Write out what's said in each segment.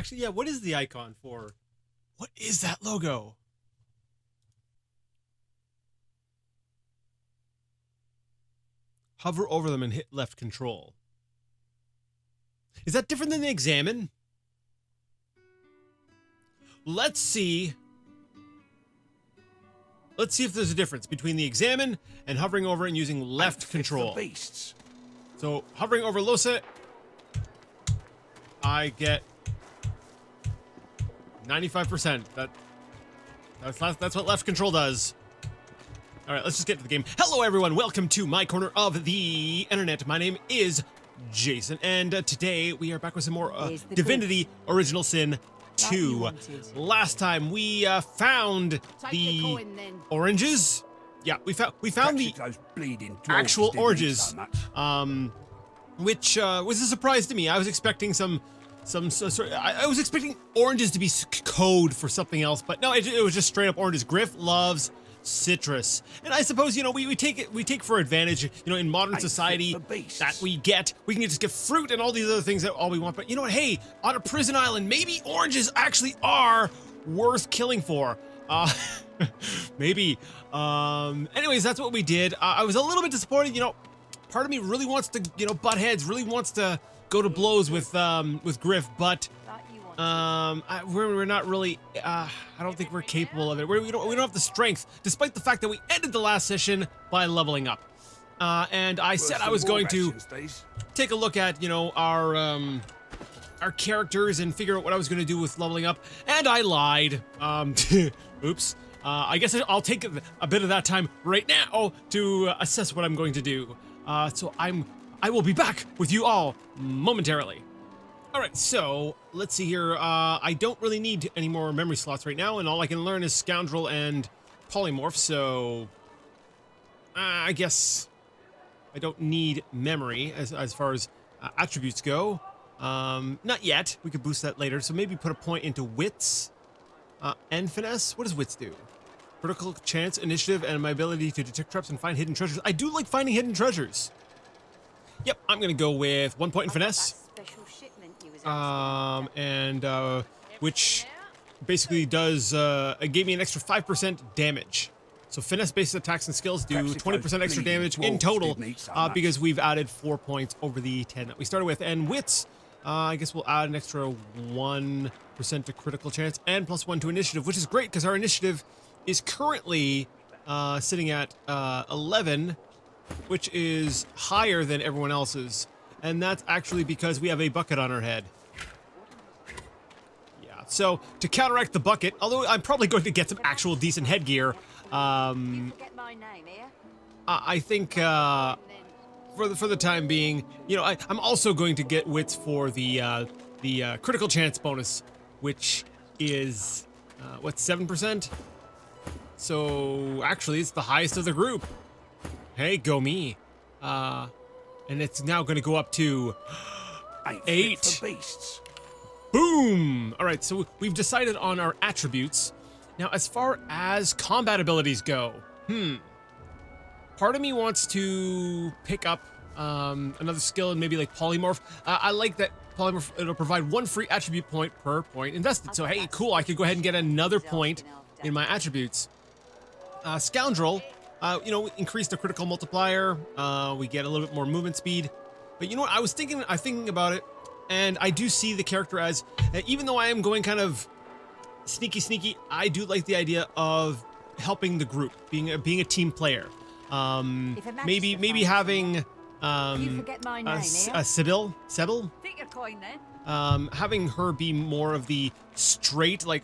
Actually, yeah, what is the icon for? What is that logo? Hover over them and hit left control. Is that different than the examine? Let's see. Let's see if there's a difference between the examine and hovering over and using left control. So hovering over Losa, I get 95%. That's what left control does. All right, let's just get to the game. Hello, everyone. Welcome to my corner of the internet. My name is Jason, and today we are back with some more Divinity Original Sin 2. Last time we found the oranges. Yeah, we found the actual oranges, which was a surprise to me. I was expecting I was expecting oranges to be code for something else, but no, it was just straight up oranges. Griff loves citrus, and I suppose, you know, we take for advantage, you know, in modern society that we can just get fruit and all these other things that all we want. But you know what? Hey, on a prison island, maybe oranges actually are worth killing for. Maybe. Anyways, that's what we did. I was a little bit disappointed. You know, part of me really wants to, you know, butt heads, really wants to go to blows with Griff, but we're not really. I don't think we're capable of it. We don't have the strength, despite the fact that we ended the last session by leveling up. And I said I was going to take a look at, you know, our characters and figure out what I was going to do with leveling up, and I lied. Oops. I guess I'll take a bit of that time right now to assess what I'm going to do. So I will be back with you all momentarily. All right, so let's see here. I don't really need any more memory slots right now, and all I can learn is Scoundrel and Polymorph, so I guess I don't need memory as far as attributes go. Not yet. We could boost that later, so maybe put a point into Wits and Finesse. What does Wits do? Critical chance, initiative, and my ability to detect traps and find hidden treasures. I do like finding hidden treasures. Yep, I'm gonna go with 1 point in Finesse. Which basically does, it gave me an extra 5% damage. So finesse-based attacks and skills do 20% extra damage in total, because we've added 4 points over the 10 that we started with. And wits, I guess we'll add an extra 1% to critical chance and +1 to initiative, which is great because our initiative is currently sitting at 11, which is higher than everyone else's. And that's actually because we have a bucket on our head. Yeah, so to counteract the bucket, although I'm probably going to get some actual decent headgear, I think for the time being, you know, I'm also going to get wits for the critical chance bonus, which is what, 7%? So actually, it's the highest of the group. Hey, go me. And it's now going to go up to 8. Boom! All right, so we've decided on our attributes. Now, as far as combat abilities go, part of me wants to pick up another skill and maybe like Polymorph. I like that Polymorph, it'll provide 1 free attribute point per point invested. So hey, cool, I could go ahead and get another point in my attributes. Scoundrel, you know, increase the critical multiplier. We get a little bit more movement speed. But you know what? I was thinking about it, and I do see the character as, even though I am going kind of sneaky, I do like the idea of helping the group, being a team player. Maybe having Sybil, having her be more of the straight, like,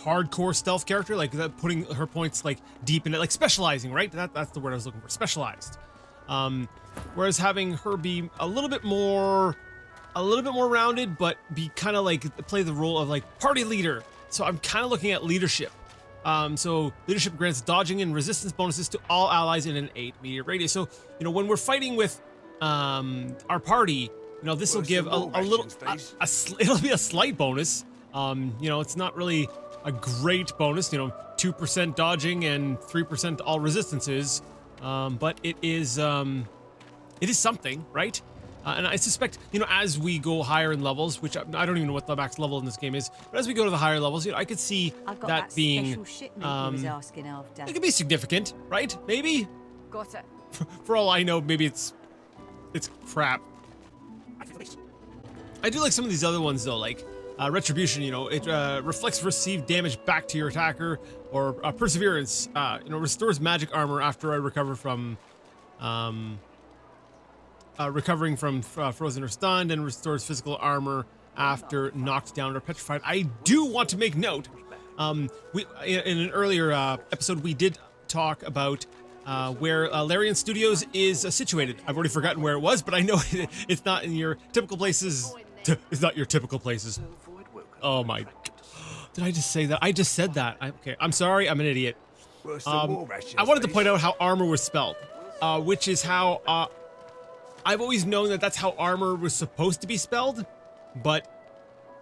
hardcore stealth character, like that, putting her points like deep in it, like specializing, right? That's the word I was looking for, specialized. Whereas having her be a little bit more rounded, but be kind of like play the role of like party leader. So I'm kind of looking at leadership. So leadership grants dodging and resistance bonuses to all allies in an 8-meter radius. So, you know, when we're fighting with our party, you know, this will give it'll be a slight bonus. You know, it's not really a great bonus, you know, 2% dodging and 3% to all resistances, but it is something, right? And I suspect, as we go higher in levels, which I don't even know what the max level in this game is, but as we go to the higher levels, I could see that being, it could be significant, right? Maybe? Got it. For all I know, maybe it's crap. I do like some of these other ones though, like Retribution, it reflects received damage back to your attacker, or Perseverance, restores magic armor after I recover from, recovering from frozen or stunned, and restores physical armor after knocked down or petrified. I do want to make note, we in an earlier episode we did talk about where Larian Studios is situated. I've already forgotten where it was, but I know it's not in your typical places. It's not your typical places. Oh my! Did I just say that? I just said that. Okay, I'm sorry. I'm an idiot. I wanted to point out how armor was spelled, which is how I've always known that that's how armor was supposed to be spelled, but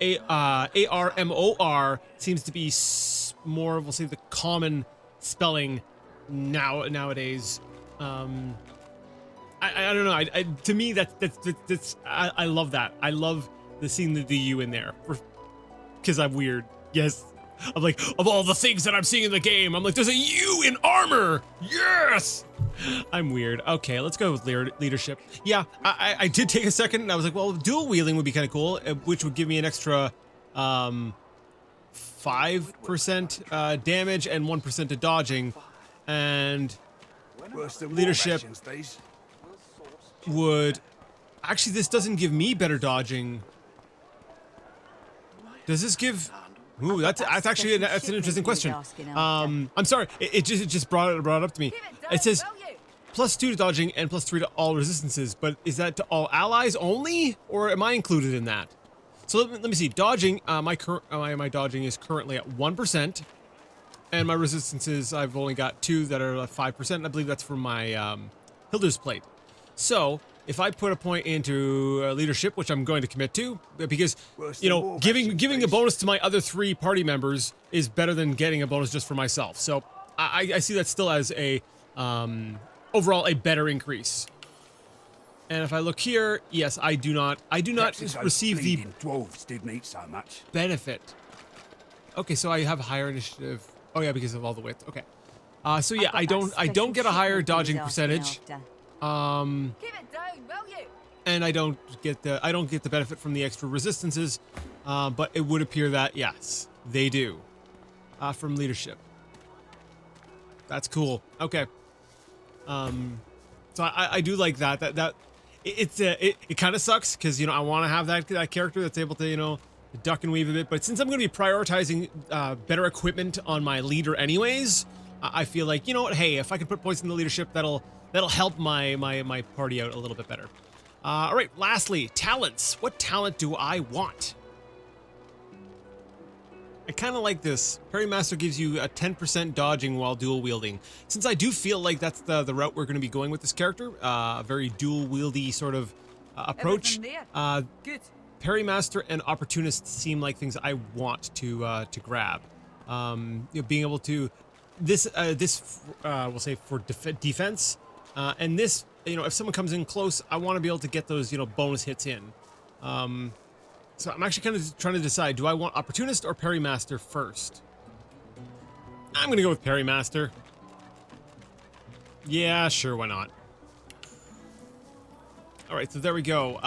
ARMOR seems to be more, we'll say, the common spelling nowadays. I don't know. To me, that's I love that. I love seeing the U in there, because I'm weird. Yes. I'm like, of all the things that I'm seeing in the game, I'm like, there's a U in armor. Yes. I'm weird. Okay, let's go with leadership. Yeah, I did take a second and I was like, well, dual wielding would be kind of cool, which would give me an extra 5% damage and 1% to dodging, and leadership would actually, this doesn't give me better dodging. Does this give? Ooh, that's actually an interesting question. I'm sorry, it just brought it up to me. It says +2 to dodging and +3 to all resistances, but is that to all allies only, or am I included in that? So let me see. Dodging, my dodging is currently at 1%, and my resistances, I've only got 2 that are at 5%. I believe that's from my Hilda's plate. So if I put a point into leadership, which I'm going to commit to, because giving a bonus to my other 3 party members is better than getting a bonus just for myself. So I see that still as a overall a better increase. And if I look here, yes, I do not receive the dwarves didn't eat so much benefit. Okay, so I have higher initiative. Oh yeah, because of all the width. Okay. So yeah, I don't get a higher dodging percentage. Keep it down, will you? And I don't get the benefit from the extra resistances, but it would appear that yes, they do. From leadership. That's cool. Okay. So I do like that. It kind of sucks because I want to have that character that's able to duck and weave a bit, but since I'm going to be prioritizing better equipment on my leader anyways, I feel like what, hey, if I could put points in the leadership, that'll help my party out a little bit better. All right, lastly, talents. What talent do I want? I kind of like this. Parry Master gives you a 10% dodging while dual wielding. Since I do feel like that's the route we're going to be going with this character, a very dual wieldy sort of approach. Good. Parry Master and Opportunist seem like things I want to grab. Being able to we'll say for defense, and this if someone comes in close, I want to be able to get those bonus hits in. So I'm actually kind of trying to decide, do I want Opportunist or Parry Master first? I'm going to go with Parry Master. Yeah, sure, why not? All right, so there we go.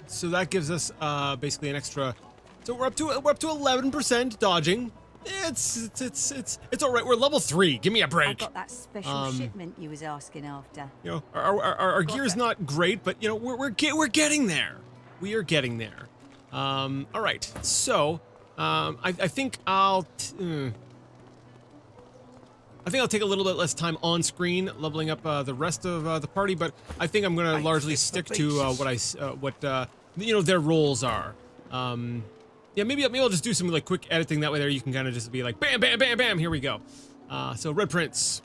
So that gives us basically an extra. So we're up to 11% dodging. It's all right. We're level 3. Give me a break. I got that special shipment you was asking after. Our gear's not great, but we're getting there. We are getting there. All right, so I think I'll take a little bit less time on screen leveling up the rest of the party, but I think I'm gonna largely stick to what their roles are. Yeah, maybe I'll just do some like quick editing that way. There you can kind of just be like bam, bam, bam, bam. Here we go. So Red Prince.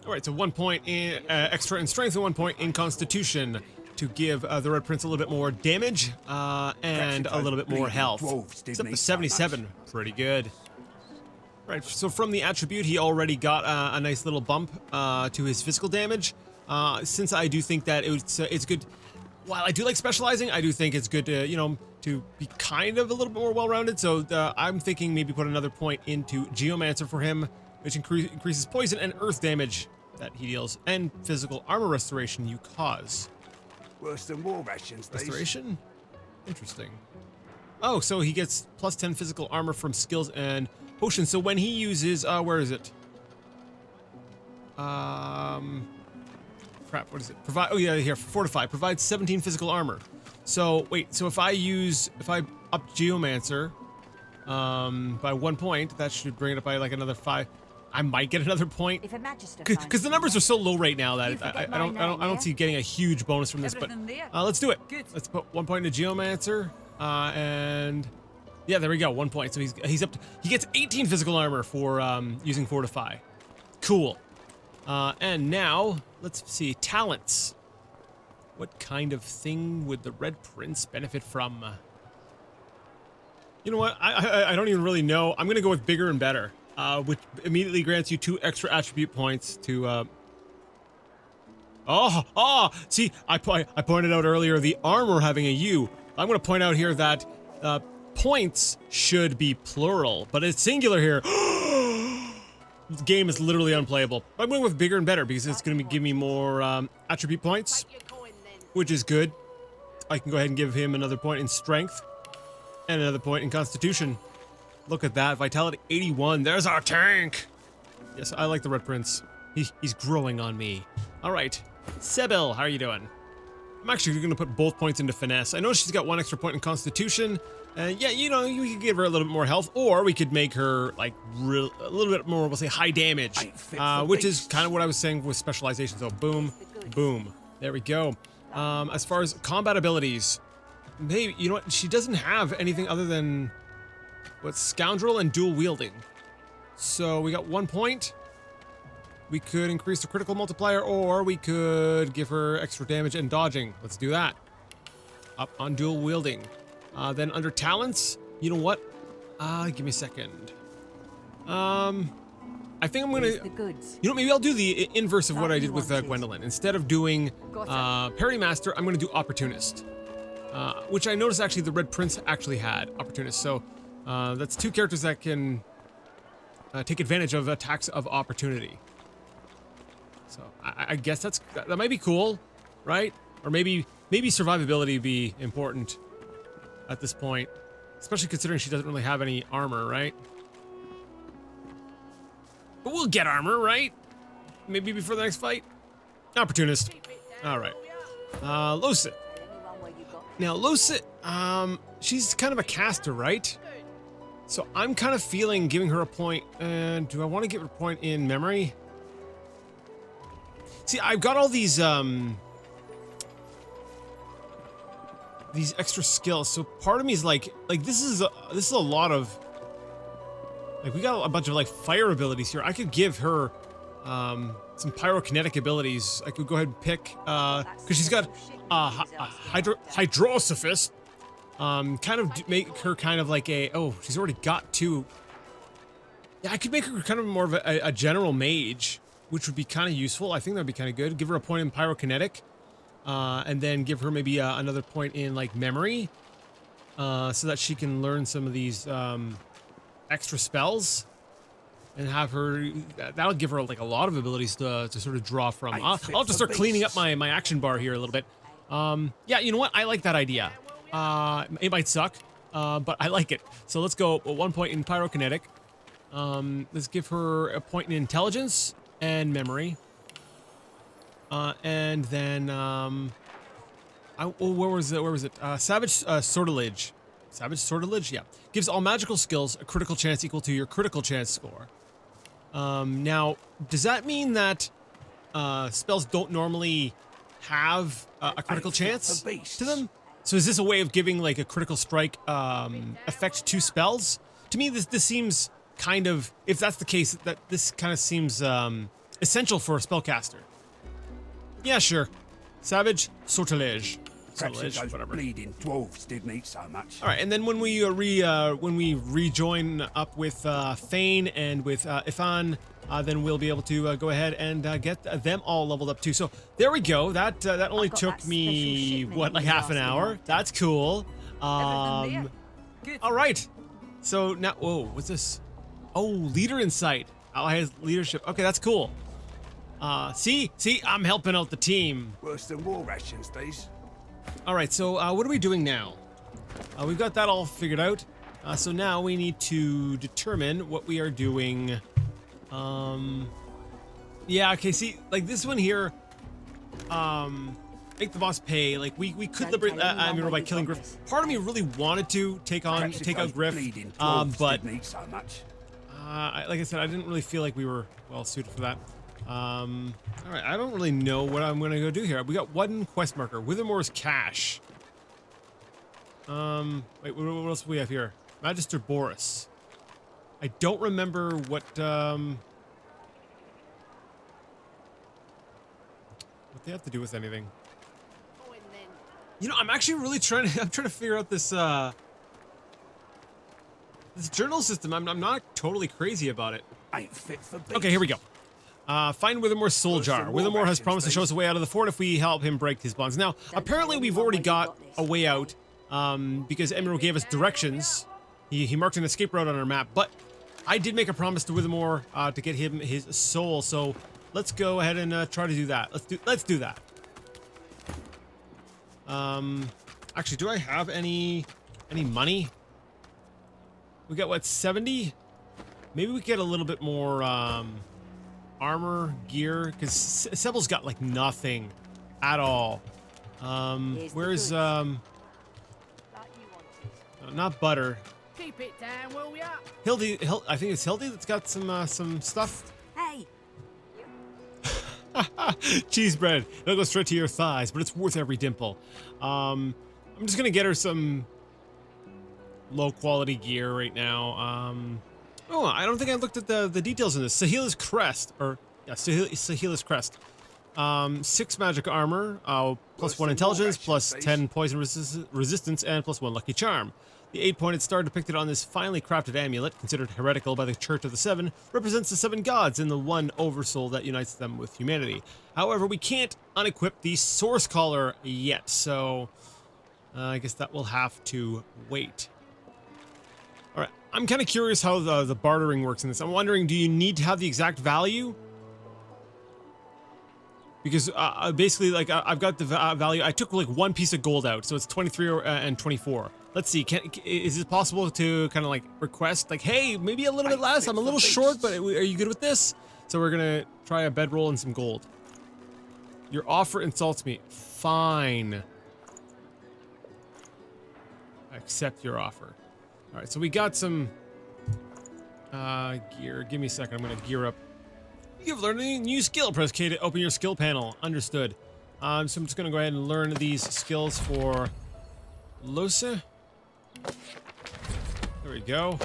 All right, so 1 point in extra in strength and 1 point in Constitution, to give the Red Prince a little bit more damage and a little bit more health. It's up to 77, pretty good. Right, so from the attribute, he already got a nice little bump to his physical damage. Since I do think that it's good, while I do like specializing, I do think it's good to, you know, to be kind of a little bit more well-rounded. So I'm thinking maybe put another point into Geomancer for him, which increases poison and earth damage that he deals, and physical armor restoration you cause. Worse than war rations, these. Restoration? Interesting. Oh, so he gets plus 10 physical armor from skills and potions. So when he uses, where is it? Crap, what is it? Provide, oh yeah, here, Fortify. Provides 17 physical armor. So, wait, so if I up Geomancer, by 1 point, that should bring it up by like another 5. I might get another point. If a magister Because the numbers are so low right now that You forget I don't my see getting a huge bonus from this, but Everything there? let's do it. Good. Let's put 1 point into Geomancer, and yeah, there we go, 1 point. So he's up to, he gets 18 physical armor for using Fortify. Cool. And now let's see, talents. What kind of thing would the Red Prince benefit from? You know what? I don't even really know. I'm gonna go with bigger and better, which immediately grants you 2 extra attribute points to. See, I pointed out earlier the armor having a U. I'm gonna point out here that points should be plural, but it's singular here. The game is literally unplayable. I'm going with bigger and better because it's going to give me more attribute points, which is good. I can go ahead and give him another point in strength and another point in constitution. Look at that, vitality 81. There's our tank. Yes, I like the Red Prince. He's growing on me. All right, Sybil, how are you doing? I'm actually going to put both points into finesse. I know she's got 1 extra point in constitution. Yeah, you know, we could give her a little bit more health, or we could make her like a little bit more, we'll say, high damage, which is kind of what I was saying with specialization. So boom, boom. There we go. As far as combat abilities, maybe, you know what? She doesn't have anything other than what, scoundrel and dual wielding. So we got 1 point. We could increase the critical multiplier, or we could give her extra damage and dodging. Let's do that. Up on dual wielding. Then under talents, you know what? Give me a second. I think I'm gonna. The goods. You know, maybe I'll do the inverse of what I did with Gwendolyn. Instead of doing Parry Master, I'm gonna do Opportunist, which I noticed actually the Red Prince actually had Opportunist. So that's 2 characters that can take advantage of attacks of opportunity. So I guess that might be cool, right? Or maybe survivability would be important at this point, especially considering she doesn't really have any armor, right? But we'll get armor, right? Maybe before the next fight. Opportunist. All right. Losit. Now Losit, she's kind of a caster, right? So I'm kind of feeling giving her a point. And do I want to give her a point in memory? See, I've got all these extra skills, so part of me is like this is a lot of, like, we got a bunch of like fire abilities here. I could give her some pyrokinetic abilities. I could go ahead and pick because she's got hydrosophist, kind of make her kind of like a, oh, she's already got 2. Yeah, I could make her kind of more of a general mage, which would be kind of useful. I think that'd be kind of good. Give her a point in pyrokinetic. And then give her maybe another point in like memory, so that she can learn some of these extra spells, and have her. That'll give her like a lot of abilities to sort of draw from. I'll have to start cleaning up my action bar here a little bit. Yeah, you know what? I like that idea. It might suck, but I like it. So let's go 1 point in pyrokinetic. Let's give her a point in intelligence and memory. And then, where was it? Savage Sortilege. Savage Sortilege, yeah. Gives all magical skills a critical chance equal to your critical chance score. Now, does that mean that spells don't normally have a critical chance to them? So is this a way of giving like a critical strike effect to spells? To me, this seems kind of, if that's the case, that this kind of seems essential for a spellcaster. Yeah, sure. Savage Sortilege. Perhaps Sortilege, those whatever. bleeding dwarves didn't eat so much. All right, and then when we rejoin up with Thane and with Ifan, then we'll be able to go ahead and get them all leveled up too. So there we go. That only got took that me, special what, like shipment half an you was hour? asking That's cool. Everything there? Good. All right. So now, whoa, what's this? Oh, leader in sight. Allies leadership. Okay, that's cool. See, I'm helping out the team. Worse than war rations, these. All right, so what are we doing now? We've got that all figured out. So now we need to determine what we are doing. Yeah, okay, see, like this one here, make the boss pay. Like we could Don't liberate tell anyone Admiral where by you killing got Griff. this. Part of me really wanted to take out Griff, Bleeding but dwarves didn't eat so much. like I said, I didn't really feel like we were well suited for that. All right, I don't really know what I'm gonna go do here. We got one quest marker, Withermore's Cache. Wait, what else do we have here? Magister Boris. I don't remember what they have to do with anything. You know, I'm actually really trying to figure out this this journal system. I'm not totally crazy about it. Ain't fit for beasts. Okay, here we go. Find Withermore's soul jar. Withermore Withermore has rations, promised to show us a way out of the fort if we help him break his bonds. Now, apparently tell we've anyone already where you got got this. a way out, because Emerald gave us directions. He marked an escape route on our map, but I did make a promise to Withermore to get him his soul, so let's go ahead and try to do that. Let's do that. Actually, do I have any money? We got what, 70? Maybe we get a little bit more armor, gear, because Sebel's got like nothing at all. Here's the Where's goods. not Butter. Keep it down, will ya? Hildy, I think it's Hildy that's got some stuff. Hey, Cheese bread. It'll go straight to your thighs, but it's worth every dimple. I'm just gonna get her some low quality gear right now. Oh, I don't think I looked at the details in this. Sahila's crest, or yeah, Sahila's crest. 6 magic armor, plus 1 intelligence, plus 10 poison resistance, and plus 1 lucky charm. The 8-pointed star depicted on this finely crafted amulet, considered heretical by the Church of the Seven, represents the 7 gods and the one oversoul that unites them with humanity. However, we can't unequip the source collar yet, so I guess that will have to wait. All right, I'm kind of curious how the bartering works in this. I'm wondering, do you need to have the exact value? Because basically, like, I've got the value. I took like 1 piece of gold out, so it's 23 and 24. Let's see. Is it possible to kind of like request, like, hey, maybe a little bit less? I'm a little short, but are you good with this? So we're gonna try a bedroll and some gold. Your offer insults me. Fine. I accept your offer. All right, so we got some gear. Give me a second. I'm gonna gear up. You've learned a new skill. Press K to open your skill panel. Understood. So I'm just gonna go ahead and learn these skills for Losa. There we go.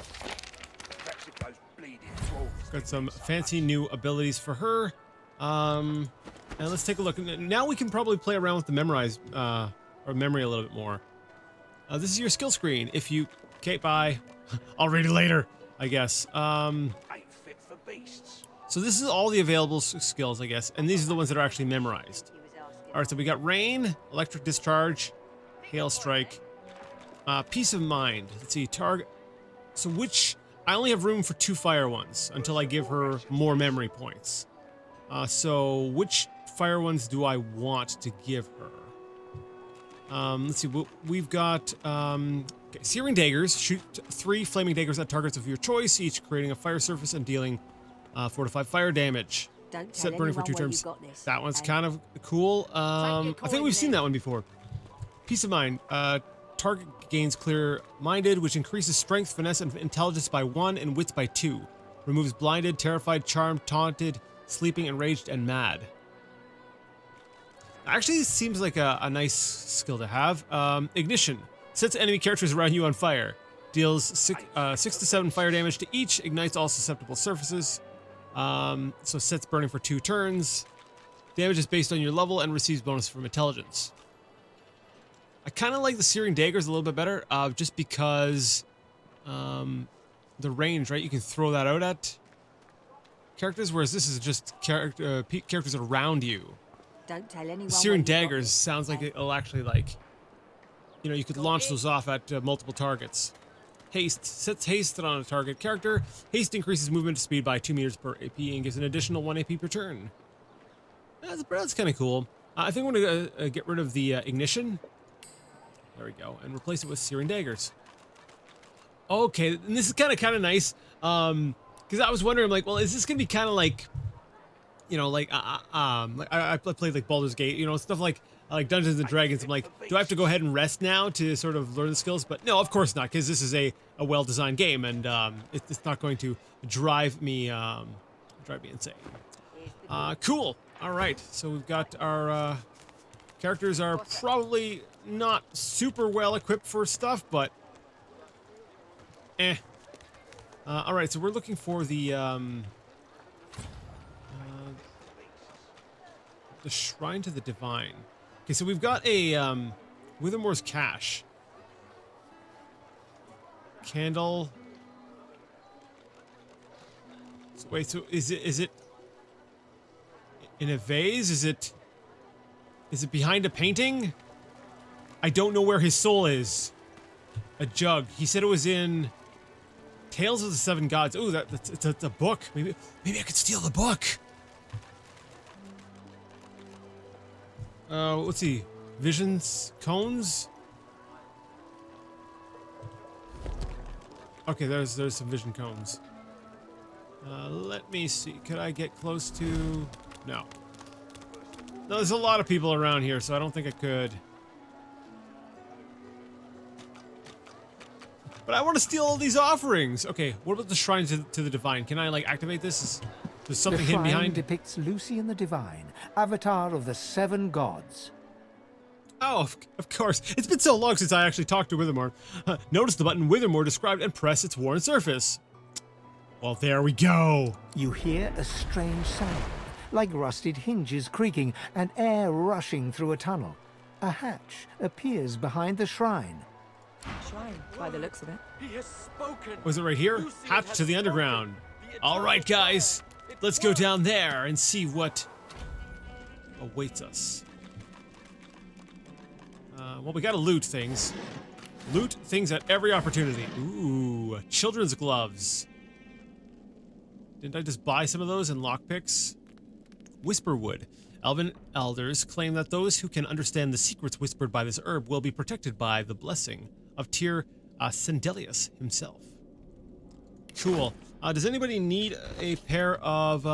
Mexico's bleeding dwarves. Got some fancy new abilities for her. And let's take a look. Now we can probably play around with the memorize or memory a little bit more. This is your skill screen. If you, okay, bye. I'll read it later, I guess. Ain't fit for beasts. So this is all the available skills, I guess, and these are the ones that are actually memorized. he was asking. All right, so we got Rain, Electric Discharge, Hail Strike, Peace of Mind. Let's see, target. So which, I only have room for 2 fire ones until I give her more memory points. So which fire ones do I want to give her? Let's see, we've got okay, Searing Daggers. Shoot 3 flaming daggers at targets of your choice, each creating a fire surface and dealing 4 to 5 fire damage. Don't tell Set burning for anyone 2 where you turns. got this, That one's okay? kind of cool. I think we've seen that one before. Peace of Mind. Target gains clear-minded, which increases strength, finesse, and intelligence by 1 and wits by 2. Removes blinded, terrified, charmed, taunted, sleeping, enraged, and mad. Actually, this seems like a nice skill to have. Ignition. Sets enemy characters around you on fire. Deals 6 to 7 fire damage to each. Ignites all susceptible surfaces. So sets burning for 2 turns. Damage is based on your level and receives bonus from intelligence. I kind of like the Searing Daggers a little bit better, just because the range, right? You can throw that out at. characters, whereas this is just characters around you. Don't tell anyone. Searing daggers sounds like it'll actually, like, you know, you could launch those off at multiple targets. Haste sets haste on a target character. Haste increases movement speed by 2 meters per AP and gives an additional 1 AP per turn. That's kind of cool. I think I'm gonna get rid of the ignition. There we go, and replace it with searing daggers. Okay, and this is kind of nice. Because I was wondering, like, well, is this gonna be kind of like, you know, like I played like Baldur's Gate, you know, stuff like Dungeons and Dragons. I'm like, do I have to go ahead and rest now to sort of learn the skills? But no, of course not, because this is a well-designed game, and it's not going to drive me insane. Cool. All right, so we've got our characters are probably not super well equipped for stuff, but all right, so we're looking for the Shrine to the Divine. Okay, so we've got a Withermore's Cache. Candle. So wait, so is it in a vase? Is it behind a painting? I don't know where his soul is. A jug. He said it was in Tales of the Seven Gods. Oh, it's a book. Maybe I could steal the book. Let's see. Visions, cones. Okay, there's some vision cones. Let me see. Could I get close to? No. No, there's a lot of people around here, so I don't think I could. But I want to steal all these offerings. Okay, what about the Shrine to the Divine? Can I, like, activate this? There's something hidden behind. The shrine depicts Lucian the Divine, avatar of the 7 gods. Oh, of course. It's been so long since I actually talked to Withermore. Notice the button Withermore described and press its worn surface. Well, there we go. You hear a strange sound, like rusted hinges creaking and air rushing through a tunnel. A hatch appears behind the shrine. Shrine, by the looks of it. He has spoken. Was it right here? Lucian Hatch has to the spoken. underground. The All right, eternal guys. fire. Let's go down there and see what awaits us. Well, we gotta loot things. Loot things at every opportunity. Ooh, children's gloves. Didn't I just buy some of those in lockpicks? Whisperwood. Elven elders claim that those who can understand the secrets whispered by this herb will be protected by the blessing of Tyr Sendelius himself. Cool. Does anybody need a pair of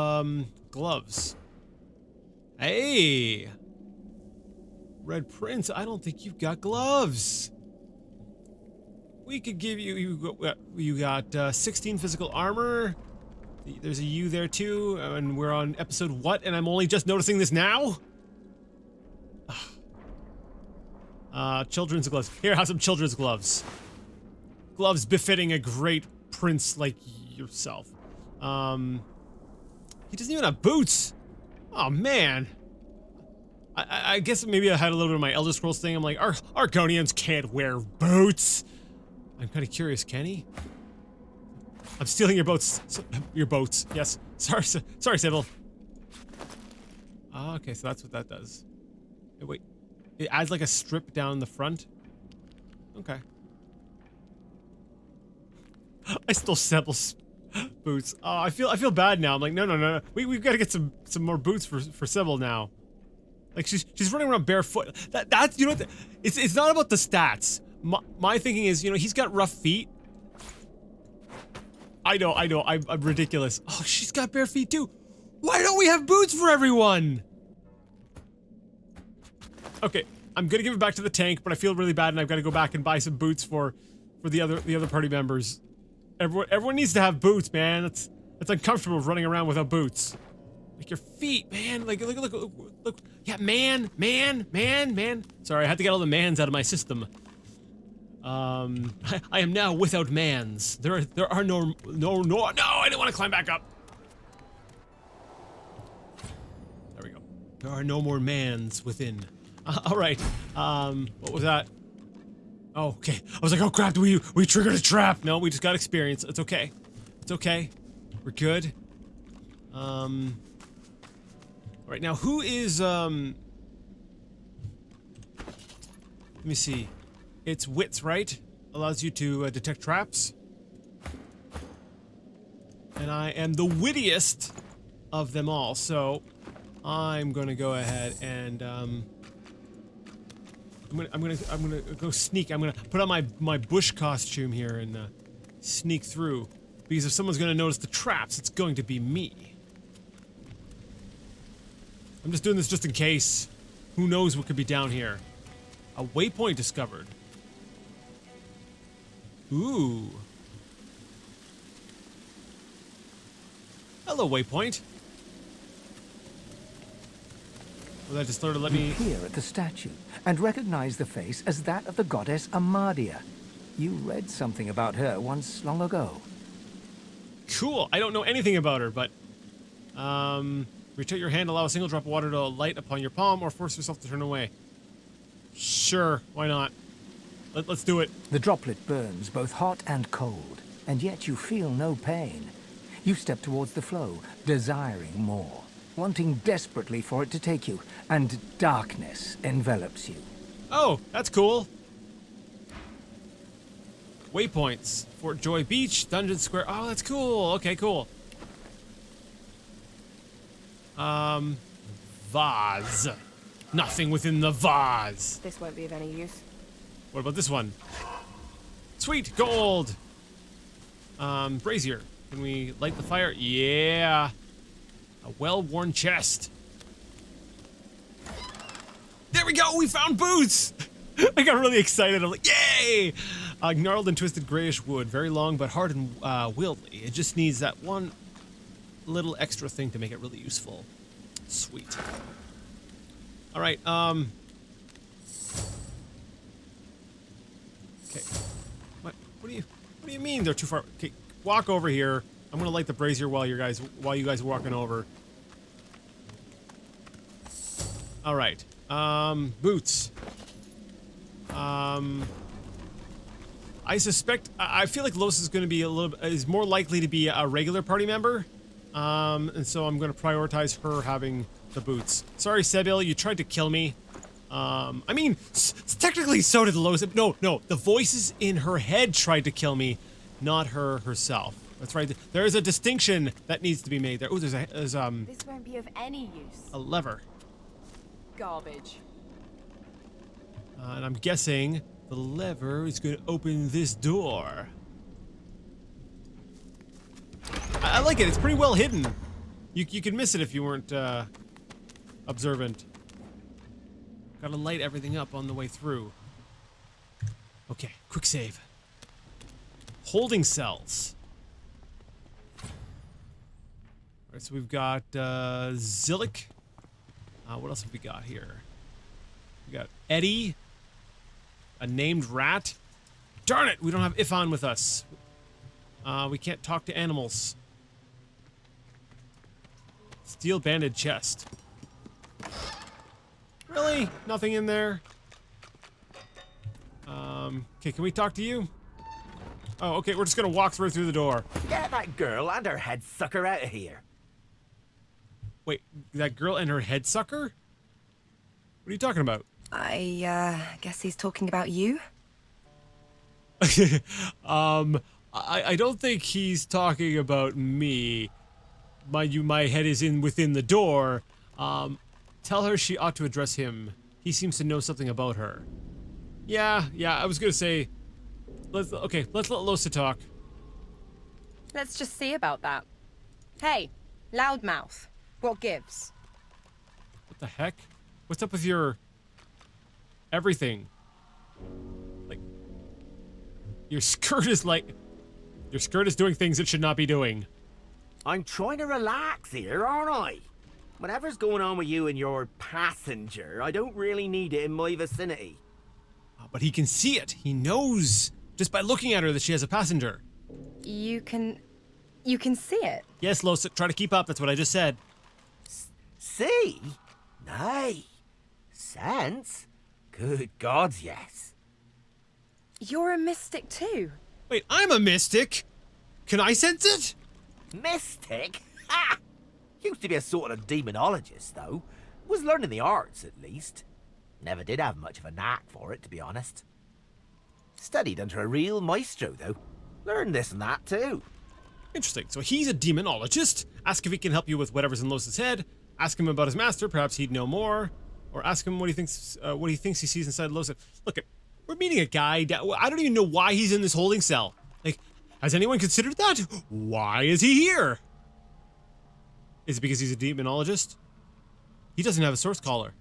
gloves? Hey! Red Prince, I don't think you've got gloves. We could give you got 16 physical armor. There's a U there too, and we're on episode what? And I'm only just noticing this now? Children's gloves. Here, have some children's gloves. Gloves befitting a great prince like yourself. He doesn't even have boots. Oh man. I guess maybe I had a little bit of my Elder Scrolls thing. I'm like, Argonians can't wear boots. I'm kind of curious, can he? I'm stealing your boats. Your boats. Yes. Sorry, Sybil. Okay, so that's what that does. Hey, wait. It adds like a strip down the front. Okay. I stole Sybil's boots. Oh, I feel bad now. I'm like, no. We've got to get some more boots for Sybil now. Like she's running around barefoot. That's you know what it's not about the stats. My thinking is, you know, he's got rough feet. I know, I'm ridiculous. Oh, she's got bare feet too. Why don't we have boots for everyone? Okay, I'm gonna give it back to the tank, but I feel really bad, and I've got to go back and buy some boots for the other party members. Everyone needs to have boots, man. It's uncomfortable running around without boots. Like your feet, man. Like look. Yeah, man. Sorry, I had to get all the mans out of my system. I am now without mans. There are no. I didn't want to climb back up. There we go. There are no more mans within. All right. What was that? Oh, okay. I was like, oh crap, we triggered a trap. No, we just got experience. It's okay. It's okay. We're good. Right now, who is, let me see. It's wits, right? Allows you to detect traps. And I am the wittiest of them all, so I'm gonna go ahead and, I'm gonna go sneak. I'm gonna put on my bush costume here and, sneak through. Because if someone's gonna notice the traps, it's going to be me. I'm just doing this just in case. Who knows what could be down here? A waypoint discovered. Ooh. Hello, waypoint. Well, that just sort of let me... You peer at the statue and recognize the face as that of the goddess Amadia. You read something about her once long ago. Cool. I don't know anything about her, but... Rotate your hand, allow a single drop of water to light upon your palm, or force yourself to turn away. Sure, why not? Let's do it. The droplet burns both hot and cold, and yet you feel no pain. You step towards the flow, desiring more, wanting desperately for it to take you, and darkness envelops you. Oh, that's cool. Waypoints. Fort Joy Beach, Dungeon Square. Oh, that's cool. Okay, cool. Vase. Nothing within the vase. This won't be of any use. What about this one? Sweet, gold. Brazier. Can we light the fire? Yeah. A well-worn chest. There we go, we found boots! I got really excited. I'm like, yay! Gnarled and twisted grayish wood. Very long, but hard and wieldy. It just needs that one little extra thing to make it really useful. Sweet. Alright, okay. What do you mean they're too far? Okay, walk over here. I'm gonna light the brazier while you guys are walking over. Alright. Boots. I suspect, I feel like Los is gonna be is more likely to be a regular party member. And so I'm gonna prioritize her having the boots. Sorry, Sebil, you tried to kill me. I mean, technically so did Los. No, the voices in her head tried to kill me, not her herself. That's right. There is a distinction that needs to be made there. Oh, there's This won't be of any use. a lever. Garbage. And I'm guessing the lever is going to open this door. I like it. It's pretty well hidden. You could miss it if you weren't observant. Gotta light everything up on the way through. Okay, quick save. Holding cells. Alright, so we've got Zillick. What else have we got here? We got Eddie. A named rat. Darn it, we don't have Ifan with us. We can't talk to animals. Steel banded chest. Really? Nothing in there? Okay, can we talk to you? Oh, okay, we're just gonna walk through the door. Get that girl and her head sucker out of here. Wait, that girl and her head sucker? What are you talking about? I guess he's talking about you? I don't think he's talking about me. Mind you, my head is within the door. Tell her she ought to address him. He seems to know something about her. Yeah, I was gonna say, let's let Losa talk. Let's just see about that. Hey, loudmouth. What gives? What the heck? What's up with your everything? Like, your skirt is doing things it should not be doing. I'm trying to relax here, aren't I? Whatever's going on with you and your passenger, I don't really need it in my vicinity. But he can see it. He knows just by looking at her that she has a passenger. You can see it. Yes, Losa, try to keep up. That's what I just said. See? Nay. Sense? Good gods, yes. You're a mystic too. Wait, I'm a mystic. Can I sense it? Mystic? Ha! Used to be a sort of demonologist, though. Was learning the arts, at least. Never did have much of a knack for it, to be honest. Studied under a real maestro, though. Learned this and that, too. Interesting. So he's a demonologist. Ask if he can help you with whatever's in Los's head. Ask him about his master. Perhaps he'd know more. Or ask him what he thinks he sees inside Los. Look, we're meeting a guy. I don't even know why he's in this holding cell. Like, has anyone considered that? Why is he here? Is it because he's a demonologist? He doesn't have a source collar.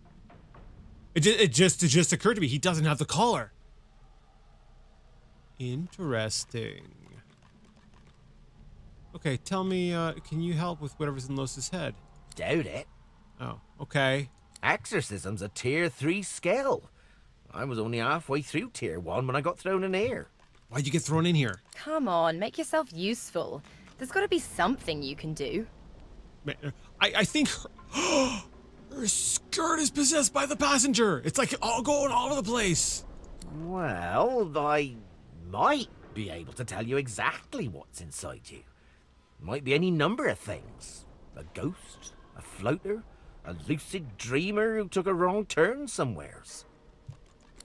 It just occurred to me. He doesn't have the collar. Interesting. Okay, tell me, can you help with whatever's in Los's head? Doubt it. Oh, okay. Exorcism's a tier 3 skill. I was only halfway through tier 1 when I got thrown in here. Why'd you get thrown in here? Come on, make yourself useful. There's got to be something you can do. I think her skirt is possessed by the passenger. It's like all going all over the place. Well, I might be able to tell you exactly what's inside you. Might be any number of things. A ghost, a floater, a lucid dreamer who took a wrong turn somewheres.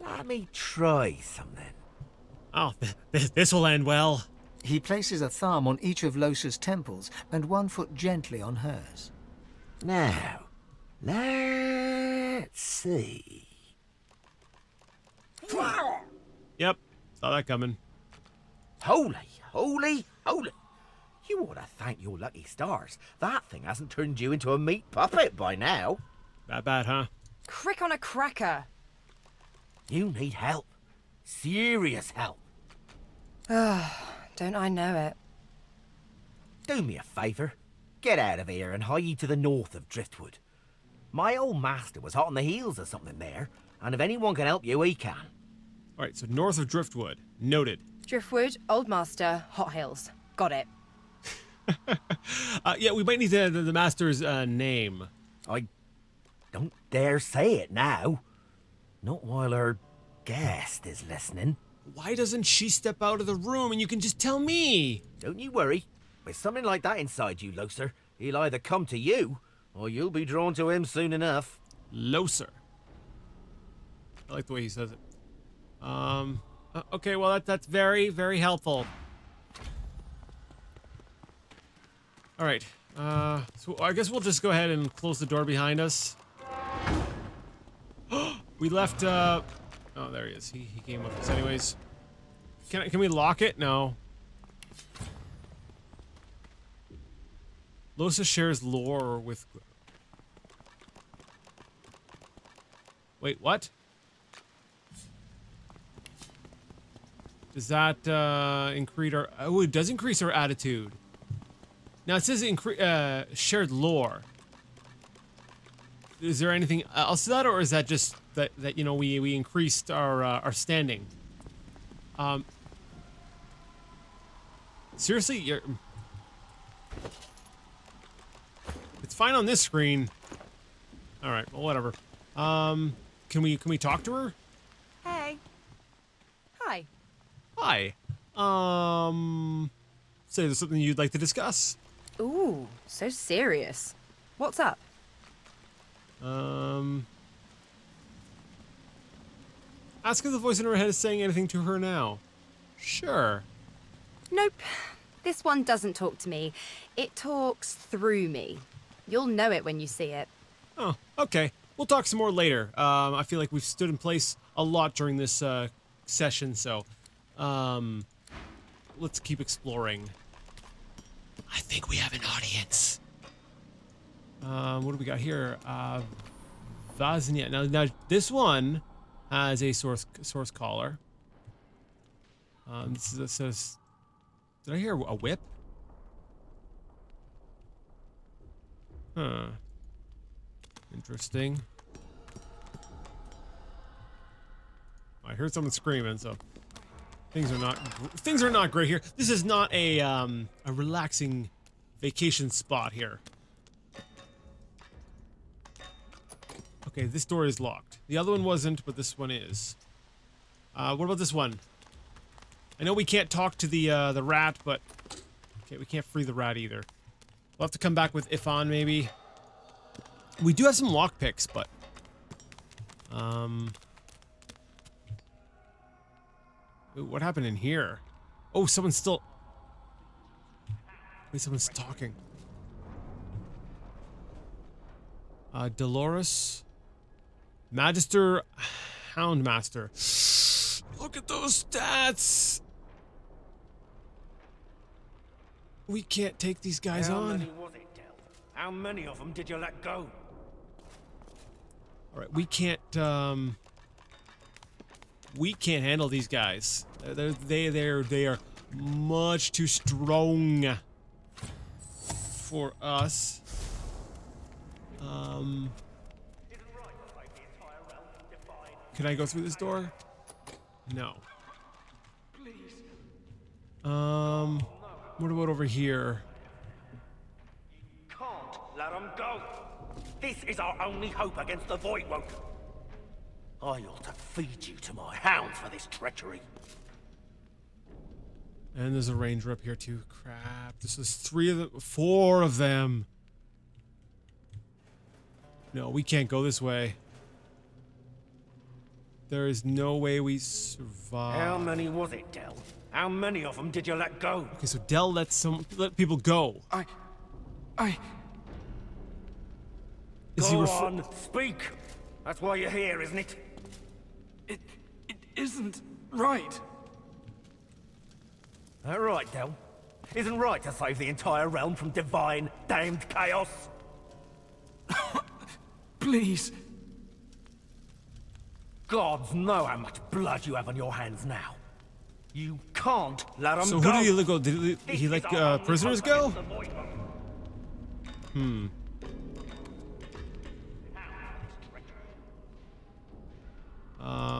Let me try something. Oh, this will end well. He places a thumb on each of Los's temples and one foot gently on hers. Now, let's see. Yep, saw that coming. Holy, holy, holy. You ought to thank your lucky stars. That thing hasn't turned you into a meat puppet by now. That bad, huh? Crick on a cracker. You need help. Serious help. Don't I know it? Do me a favour. Get out of here and hie ye to the north of Driftwood. My old master was hot on the heels of something there, and if anyone can help you, he can. All right, so north of Driftwood. Noted. Driftwood, Old Master, Hot Hills. Got it. Yeah, we might need the master's name. I don't dare say it now. Not while our guest is listening. Why doesn't she step out of the room and you can just tell me? Don't you worry. With something like that inside you, Loser, he'll either come to you, or you'll be drawn to him soon enough. Loser. I like the way he says it. Okay, well that's very, very helpful. All right. So I guess we'll just go ahead and close the door behind us. We left. Oh, there he is. He came with us, anyways. Can we lock it? No. Losa shares lore with. Wait, what? Does that increase our? Oh, it does increase our attitude. Now it says shared lore. Is there anything else to that, or is that just that you know we increased our standing? Seriously, it's fine on this screen. All right, well whatever. Can we talk to her? Hey. Hi. Hi. Say there's something you'd like to discuss. Ooh, so serious. What's up? Ask if the voice in her head is saying anything to her now. Sure. Nope. This one doesn't talk to me. It talks through me. You'll know it when you see it. Oh, okay. We'll talk some more later. I feel like we've stood in place a lot during this session, so let's keep exploring. I think we have an audience. What do we got here? Vaznia. Now this one has a source collar. This says. Did I hear a whip? Huh. Interesting. I heard someone screaming, so things are not great here. This is not a relaxing vacation spot here. Okay, this door is locked. The other one wasn't, but this one is. What about this one? I know we can't talk to the rat, but okay, we can't free the rat either. We'll have to come back with Ifan, maybe. We do have some lockpicks, but... Ooh, what happened in here? Oh, someone's still... Wait, someone's talking. Dolores... Magister... Houndmaster. Look at those stats! We can't take these guys How on. many was it, Del? How many of them did you let go? All right, we can't handle these guys. They are much too strong for us. Can I go through this door? No. What about over here? Can't let them go. This is our only hope against the Void Woke. I ought to feed you to my hounds for this treachery. And there's a ranger up here too. Crap. This is 4 of them. No, we can't go this way. There is no way we survive. How many was it, Del? How many of them did you let go? Okay, so Del let people go. Is he Go on, speak. That's why you're here, isn't it? It isn't right. That right, Del? Isn't right to save the entire realm from divine, damned chaos? Please. Gods know how much blood you have on your hands now. You can't let them So go. who did he let go? Did he let prisoners go?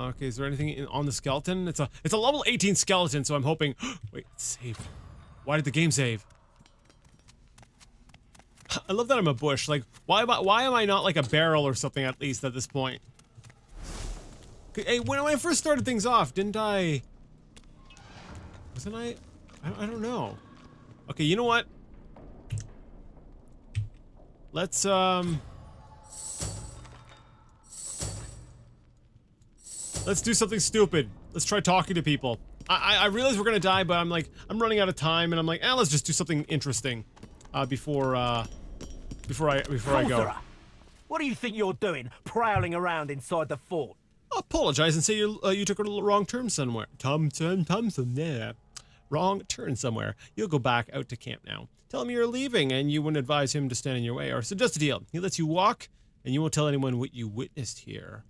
Okay, is there anything on the skeleton? It's a level 18 skeleton, so I'm hoping. Wait, save. Why did the game save? I love that I'm a bush. Like, why am I not like a barrel or something at least at this point? Hey, when I first started things off, didn't I? Wasn't I? I don't know. Okay, you know what? Let's do something stupid. Let's try talking to people. I realize we're gonna die, but I'm running out of time, and I'm like, let's just do something interesting before I go. What do you think you're doing, prowling around inside the fort? Apologize and say you took a wrong turn somewhere. Wrong turn somewhere. You'll go back out to camp now. Tell him you're leaving, and you wouldn't advise him to stand in your way, or suggest a deal. He lets you walk, and you won't tell anyone what you witnessed here.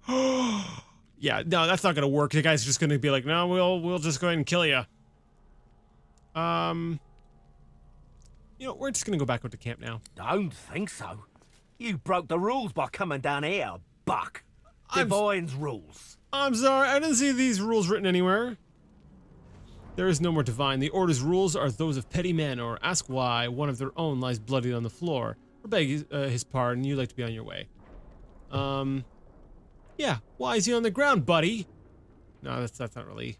Yeah, no, that's not gonna work. The guy's just gonna be like, no, we'll just go ahead and kill you. You know, we're just gonna go back out to camp now. Don't think so. You broke the rules by coming down here, Buck. Divine's rules. I'm sorry, I didn't see these rules written anywhere. There is no more Divine. The Order's rules are those of petty men, or ask why one of their own lies bloodied on the floor, or beg his pardon, you'd like to be on your way. Yeah, why is he on the ground, buddy? No, that's not really...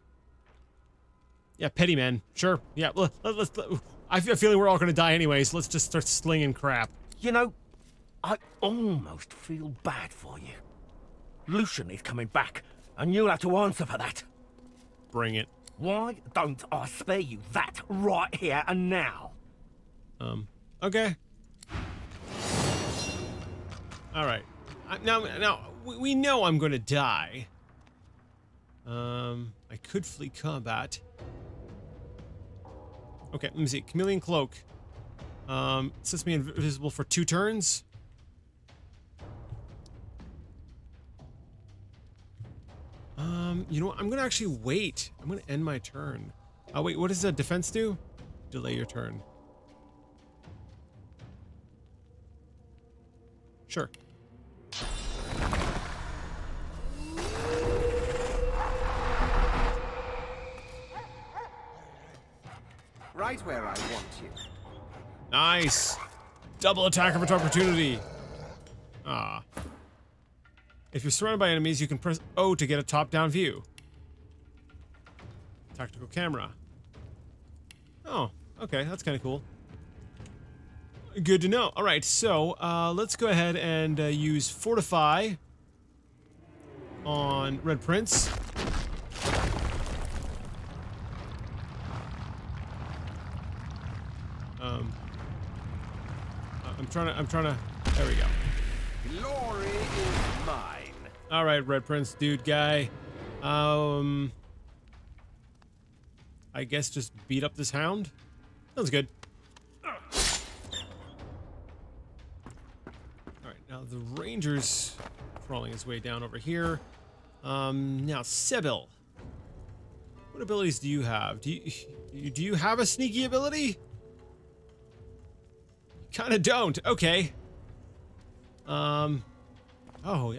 Yeah, petty men, sure. Yeah, let's I have a feeling we're all gonna die anyways. Let's just start slinging crap. You know, I almost feel bad for you. Lucian is coming back, and you'll have to answer for that. Bring it. Why don't I spare you that right here and now? Okay. Alright. Now, we know I'm gonna die. I could flee combat. Okay, let me see. Chameleon Cloak. It sets me invisible for 2 turns. You know what? I'm gonna actually wait. I'm gonna end my turn. Oh, wait, what does the defense do? Delay your turn. Sure. Right where I want you. Nice. Double attack of opportunity. Ah. If you're surrounded by enemies, you can press O to get a top-down view. Tactical camera. Oh, okay, that's kind of cool. Good to know. All right, so let's go ahead and use Fortify on Red Prince. I'm trying to. There we go. Glory is mine. All right, Red Prince, dude, guy. I guess just beat up this hound. Sounds good. All right, now the ranger's crawling his way down over here. Now Sybil, what abilities do you have? Do you have a sneaky ability? Kind of don't. Okay. Oh,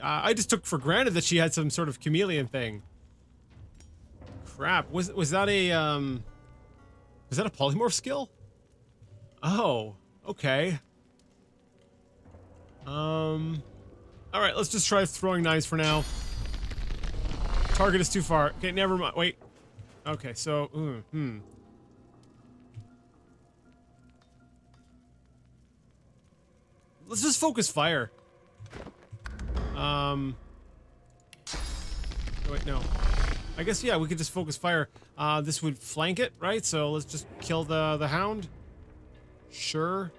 I just took for granted that she had some sort of chameleon thing. Crap. Was that a polymorph skill? Oh, okay. All right, let's just try throwing knives for now. Target is too far. Okay, never mind. Wait. Okay, so let's just focus fire. Wait, no. I guess, yeah, we could just focus fire. This would flank it, right? So let's just kill the hound. Sure.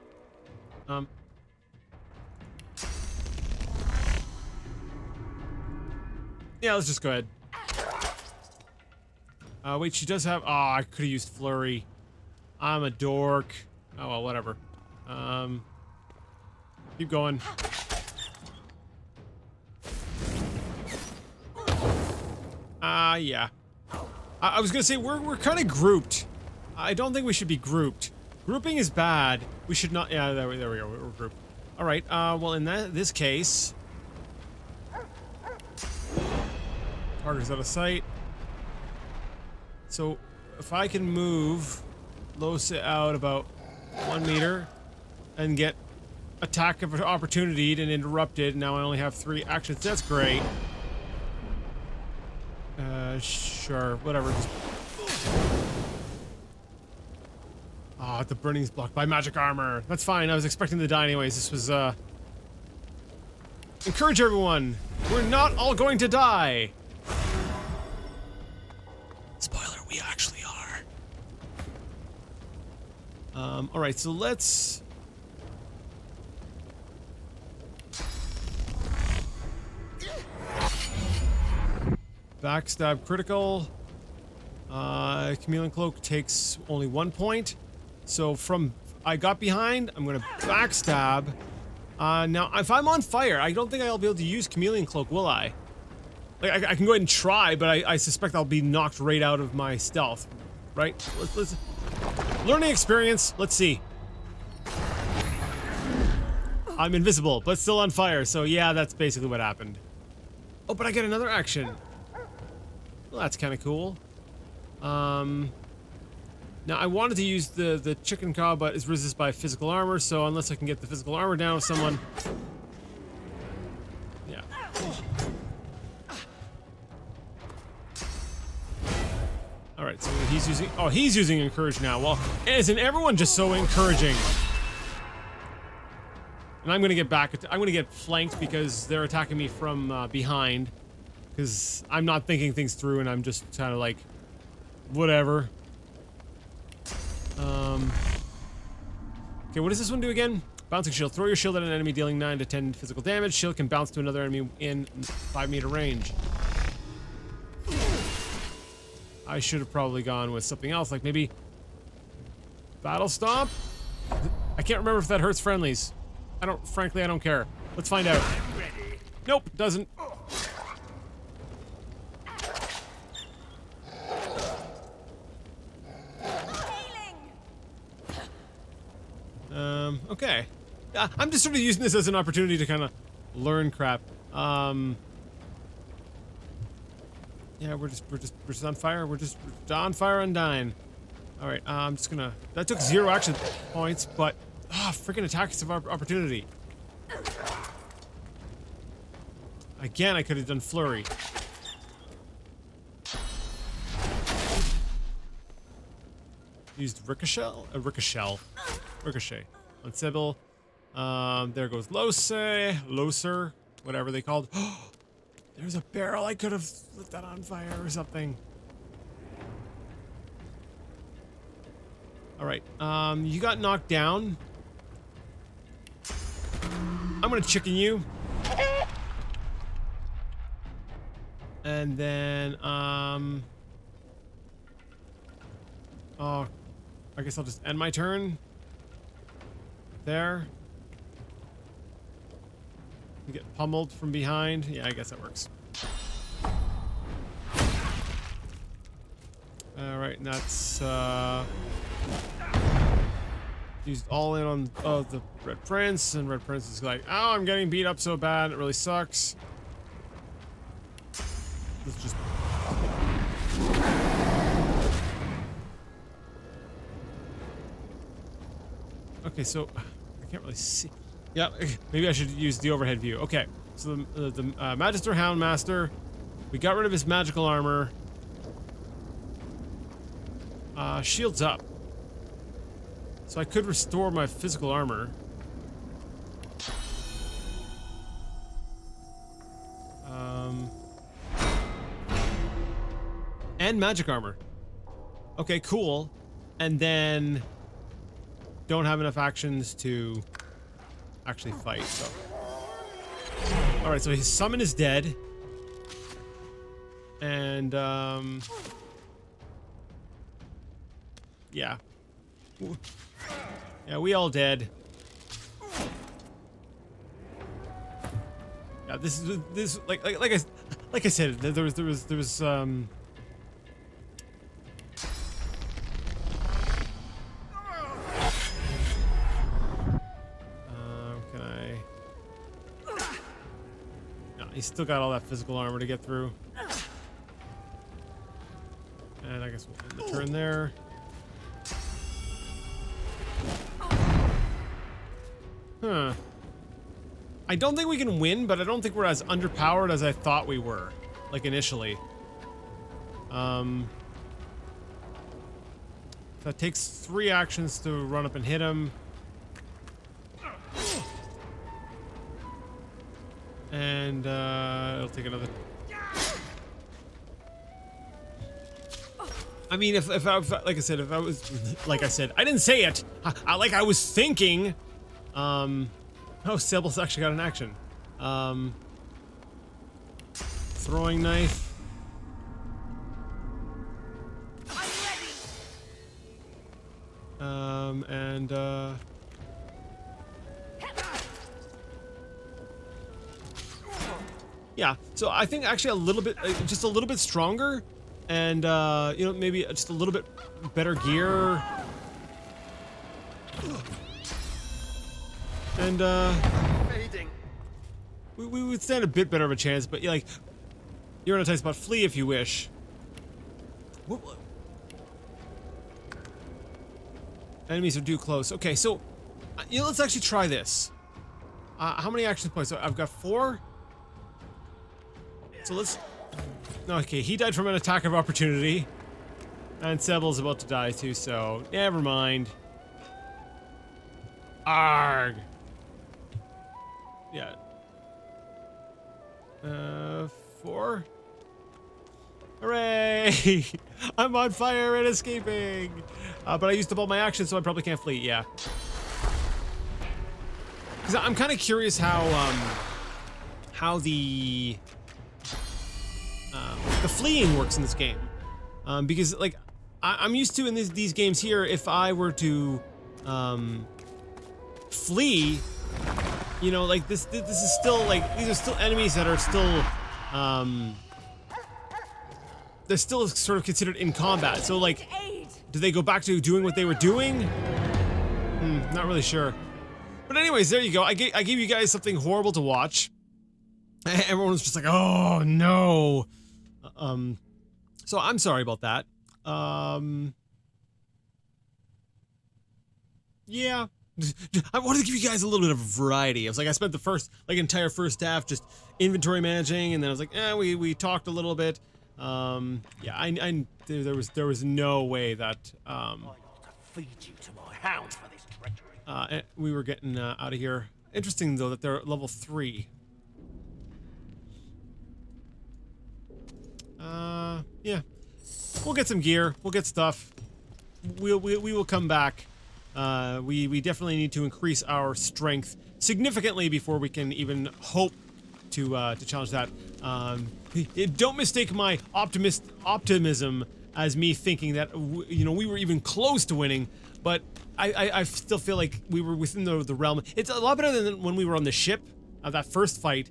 Yeah, let's just go ahead. Wait, she does have... Oh, I could have used flurry. I'm a dork. Oh, well, whatever. Keep going. Yeah. I was gonna say, we're kind of grouped. I don't think we should be grouped. Grouping is bad. We should not... Yeah, there we go. We're grouped. Alright, well, in this case... Target's out of sight. So, if I can move Losa out about 1 meter and get attack of opportunity and interrupted, now I only have 3 actions. That's great. Sure, whatever. Ah, the burning's blocked by magic armor. That's fine. I was expecting to die anyways. This was, encourage everyone. We're not all going to die. Spoiler, we actually are. Alright, so let's... Backstab critical. Chameleon Cloak takes only 1 point. So from I got behind, I'm gonna backstab. Now, if I'm on fire, I don't think I'll be able to use Chameleon Cloak, will I? Like, I can go ahead and try, but I suspect I'll be knocked right out of my stealth. Right? Let's learning experience. Let's see. I'm invisible, but still on fire. So yeah, that's basically what happened. Oh, but I get another action. Well, that's kind of cool. Now I wanted to use the chicken claw, but it's resisted by physical armor, so unless I can get the physical armor down with someone... Yeah. Alright, so he's using... Oh, he's using Encourage now. Well, isn't everyone just so encouraging? And I'm gonna get back... I'm gonna get flanked because they're attacking me from behind. Because I'm not thinking things through and I'm just kind of like... Whatever. Okay, what does this one do again? Bouncing shield. Throw your shield at an enemy dealing 9 to 10 physical damage. Shield can bounce to another enemy in 5 meter range. I should have probably gone with something else, like maybe... Battle Stomp? I can't remember if that hurts friendlies. Frankly, I don't care. Let's find out. Nope, doesn't. Okay. I'm just sort of using this as an opportunity to kind of learn crap. Yeah, we're just on fire. We're just on fire and dying. All right, I'm just gonna... That took 0 action points, but... freaking attacks of opportunity. Again, I could have done flurry. Used ricochet on Sybil. There goes Loser, whatever they called. There's a barrel. I could have lit that on fire or something. All right. You got knocked down. I'm gonna chicken you. And then, oh, I guess I'll just end my turn. There. You get pummeled from behind. Yeah, I guess that works. All right, and that's, used all in on the Red Prince, and Red Prince is like, oh, I'm getting beat up so bad, it really sucks. Let's just... Okay, so I can't really see. Yeah, maybe I should use the overhead view. Okay, so the Magister Houndmaster, we got rid of his magical armor. Shields up. So I could restore my physical armor. And magic armor. Okay, cool. And then don't have enough actions to actually fight, so. Alright, so his summon is dead. And, yeah. Yeah, we all dead. Yeah, this is like I said, there was can I? No, he's still got all that physical armor to get through. And I guess we'll end the turn there. Huh. I don't think we can win, but I don't think we're as underpowered as I thought we were, like initially. That takes 3 actions to run up and hit him. And it'll take another. I mean, if I, like I said, if I was, like I said, I didn't say it. Like I was thinking. Oh, Sybil's actually got an action. Throwing knife. And yeah, so I think actually a little bit, just a little bit stronger, and you know, maybe just a little bit better gear. And we would stand a bit better of a chance, but like, you're in a tight spot. Flee if you wish. What? Enemies are too close. Okay, so you know, let's actually try this. How many action points? So I've got 4. So let's. Okay, he died from an attack of opportunity, and Sybil's about to die too. So never mind. Arg. Yeah. 4. Hooray! I'm on fire and escaping. But I used up all my actions, so I probably can't flee. Yeah. Because I'm kind of curious how the fleeing works in this game. Because like I'm used to in these games here, if I were to flee, you know, like this is still like, these are still enemies that are still they're still sort of considered in combat. So like, do they go back to doing what they were doing? Not really sure. But anyways, there you go. I gave you guys something horrible to watch. Everyone was just like, oh no. So I'm sorry about that. Yeah. I wanted to give you guys a little bit of variety. I was like, I spent the first, like, entire first half just inventory managing, and then I was like, we talked a little bit. Yeah, there was no way that I got to feed you to my hound for this treachery. we were getting out of here. Interesting though that they're level 3. Yeah, we'll get some gear. We'll get stuff. We will come back. We definitely need to increase our strength significantly before we can even hope to challenge that. Don't mistake my optimism as me thinking that we were even close to winning, but I still feel like we were within the realm. It's a lot better than when we were on the ship, that first fight,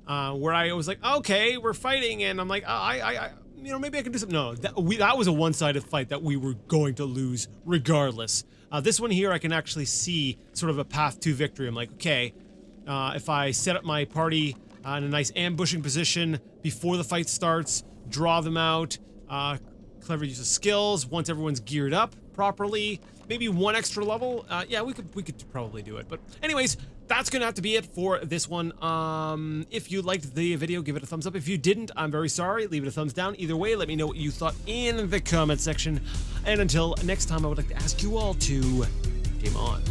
where I was like, okay, we're fighting, and I'm like, maybe I can do something. No, that was a one-sided fight that we were going to lose regardless. This one here, I can actually see sort of a path to victory. I'm like, okay, if I set up my party in a nice ambushing position before the fight starts, draw them out, clever use of skills, once everyone's geared up properly, maybe one extra level, yeah, we could probably do it. But anyways, that's gonna have to be it for this one. If you liked the video, give it a thumbs up. If you didn't, I'm very sorry. Leave it a thumbs down. Either way, let me know what you thought in the comment section. And until next time, I would like to ask you all to game on.